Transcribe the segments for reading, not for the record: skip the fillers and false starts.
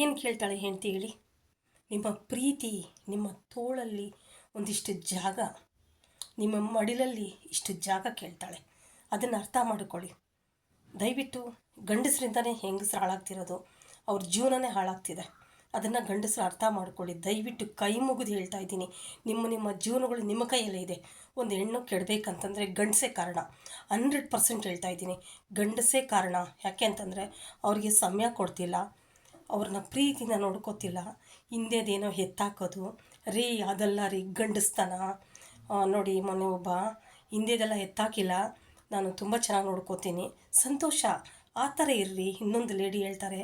ಏನು ಕೇಳ್ತಾಳೆ ಹೆಂಡತಿ ಹೇಳಿ? ನಿಮ್ಮ ಪ್ರೀತಿ, ನಿಮ್ಮ ತೋಳಲ್ಲಿ ಒಂದಿಷ್ಟು ಜಾಗ, ನಿಮ್ಮ ಮಡಿಲಲ್ಲಿ ಇಷ್ಟು ಜಾಗ ಕೇಳ್ತಾಳೆ. ಅದನ್ನು ಅರ್ಥ ಮಾಡಿಕೊಳ್ಳಿ ದಯವಿಟ್ಟು. ಗಂಡಸರಿಂದನೇ ಹೆಂಗಸರು ಹಾಳಾಗ್ತಿರೋದು, ಅವ್ರ ಜೀವನನೇ ಹಾಳಾಗ್ತಿದೆ. ಅದನ್ನು ಗಂಡಸರು ಅರ್ಥ ಮಾಡ್ಕೊಳ್ಳಿ ದಯವಿಟ್ಟು. ಕೈ ಮುಗಿದು ಹೇಳ್ತಾ ಇದ್ದೀನಿ, ನಿಮ್ಮ ಜೀವನಗಳು ನಿಮ್ಮ ಕೈಯಲ್ಲೇ ಇದೆ. ಒಂದು ಹೆಣ್ಣು ಕೆಡಬೇಕಂತಂದರೆ ಗಂಡಸೇ ಕಾರಣ. 100% ಹೇಳ್ತಾ ಇದ್ದೀನಿ, ಗಂಡಸೇ ಕಾರಣ. ಯಾಕೆ ಅಂತಂದರೆ ಅವ್ರಿಗೆ ಸಮಯ ಕೊಡ್ತಿಲ್ಲ, ಅವ್ರನ್ನ ಪ್ರೀತಿಯಿಂದ ನೋಡ್ಕೋತಿಲ್ಲ, ಹಿಂದೆದೇನೋ ಎತ್ತಾಕೋದು. ರೀ ಅದಲ್ಲ ರೀ ಗಂಡಸ್ತನ. ನೋಡಿ ಮೊನ್ನೆ ಒಬ್ಬ ಹಿಂದೆದೆಲ್ಲ ಎತ್ತಾಕಿಲ್ಲ, ನಾನು ತುಂಬ ಚೆನ್ನಾಗಿ ನೋಡ್ಕೋತೀನಿ, ಸಂತೋಷ, ಆ ಥರ ಇರ್ರಿ. ಇನ್ನೊಂದು ಲೇಡಿ ಹೇಳ್ತಾರೆ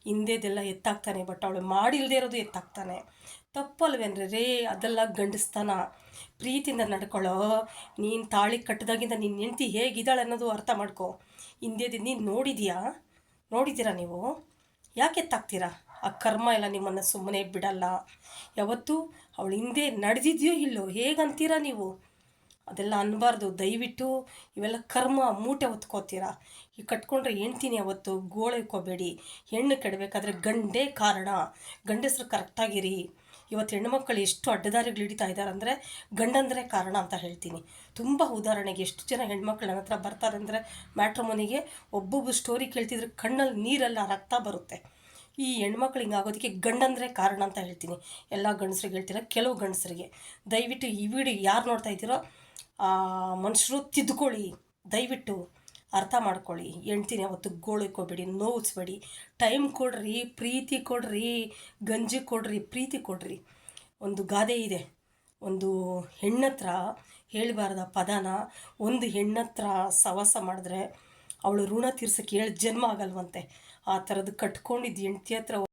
ಹಿಂದೆದೆಲ್ಲ ಎತ್ತಾಕ್ತಾನೆ, ಬಟ್ ಅವಳು ಮಾಡಿಲ್ಲದೆ ಇರೋದು ಎತ್ತಾಕ್ತಾನೆ. ತಪ್ಪಲ್ವೇನ್ರಿ ರೇ? ಅದೆಲ್ಲ ಗಂಡಸ್ತನ. ಪ್ರೀತಿಯಿಂದ ನಡ್ಕೊಳ್ಳೋ. ನೀನು ತಾಳಿ ಕಟ್ಟಿದಾಗಿಂದ ನಿನ್ನ ಹೆಂಡತಿ ಹೇಗಿದ್ದಾಳೆ ಅನ್ನೋದು ಅರ್ಥ ಮಾಡ್ಕೊ. ಹಿಂದೆದು ನೀನು ನೋಡಿದ್ದೀರಾ ನೀವು? ಯಾಕೆ ಎತ್ತಾಕ್ತೀರಾ? ಆ ಕರ್ಮ ಎಲ್ಲ ನಿಮ್ಮನ್ನು ಸುಮ್ಮನೆ ಬಿಡಲ್ಲ. ಯಾವತ್ತೂ ಅವಳು ಹಿಂದೆ ನಡೆದಿದೆಯೋ ಇಲ್ಲೋ ಹೇಗಂತೀರಾ ನೀವು? ಅದೆಲ್ಲ ಅನ್ನಬಾರ್ದು ದಯವಿಟ್ಟು. ಇವೆಲ್ಲ ಕರ್ಮ, ಮೂಟೆ ಹೊತ್ಕೋತೀರಾ. ಈ ಕಟ್ಕೊಂಡ್ರೆ ಹೆಣ್ತೀನಿ ಯಾವತ್ತು ಗೋಳೈಕೋಬೇಡಿ. ಹೆಣ್ಣು ಕೆಡಬೇಕಾದ್ರೆ ಗಂಡೇ ಕಾರಣ. ಗಂಡಸರು ಕರೆಕ್ಟಾಗಿರಿ. ಇವತ್ತು ಹೆಣ್ಮಕ್ಳು ಎಷ್ಟು ಅಡ್ಡದಾರಿಗಳು ಹಿಡಿತಾ ಇದ್ದಾರೆ ಅಂದರೆ ಗಂಡಂದರೆ ಕಾರಣ ಅಂತ ಹೇಳ್ತೀನಿ. ತುಂಬ ಉದಾಹರಣೆಗೆ ಎಷ್ಟು ಜನ ಹೆಣ್ಮಕ್ಳು ನನ್ನ ಹತ್ರ ಬರ್ತಾರೆ ಅಂದರೆ ಮ್ಯಾಟ್ರಿಮೋನಿಗೆ ಒಬ್ಬೊಬ್ಬರು ಸ್ಟೋರಿ ಕೇಳ್ತಿದ್ರೆ ಕಣ್ಣಲ್ಲಿ ನೀರೆಲ್ಲ ರಕ್ತ ಬರುತ್ತೆ. ಈ ಹೆಣ್ಮಕ್ಳು ಹಿಂಗಾಗೋದಕ್ಕೆ ಗಂಡಂದರೆ ಕಾರಣ ಅಂತ ಹೇಳ್ತೀನಿ. ಎಲ್ಲ ಗಂಡಸ್ರಿಗೆ ಹೇಳ್ತೀರ, ಕೆಲವು ಗಂಡಸರಿಗೆ. ದಯವಿಟ್ಟು ಈ ವಿಡಿಯೋ ಯಾರು ನೋಡ್ತಾ ಇದ್ದೀರೋ ಮನುಷ್ಯರು ತಿದ್ದುಕೊಳ್ಳಿ, ದಯವಿಟ್ಟು ಅರ್ಥ ಮಾಡ್ಕೊಳ್ಳಿ. ಹೆಣ್ತೀನಿ ಅವತ್ತು ಗೋಳಿಕೋಬೇಡಿ, ನೋವಿಸ್ಬೇಡಿ. ಟೈಮ್ ಕೊಡ್ರಿ, ಪ್ರೀತಿ ಕೊಡ್ರಿ, ಗಂಜಿ ಕೊಡ್ರಿ, ಪ್ರೀತಿ ಕೊಡ್ರಿ. ಒಂದು ಗಾದೆ ಇದೆ, ಒಂದು ಹೆಣ್ಣತ್ರ ಹೇಳಬಾರ್ದ ಪದನ ಒಂದು ಹೆಣ್ಣತ್ರ ಸವಾಸ ಮಾಡಿದ್ರೆ ಅವಳು ಋಣ ತೀರ್ಸೋಕ್ಕೆ 7 ಜನ್ಮ ಆಗಲ್ವಂತೆ. ಆ ಥರದ್ದು ಕಟ್ಕೊಂಡಿದ್ದು ಹೆಂಡ್ತಿ ಹತ್ರ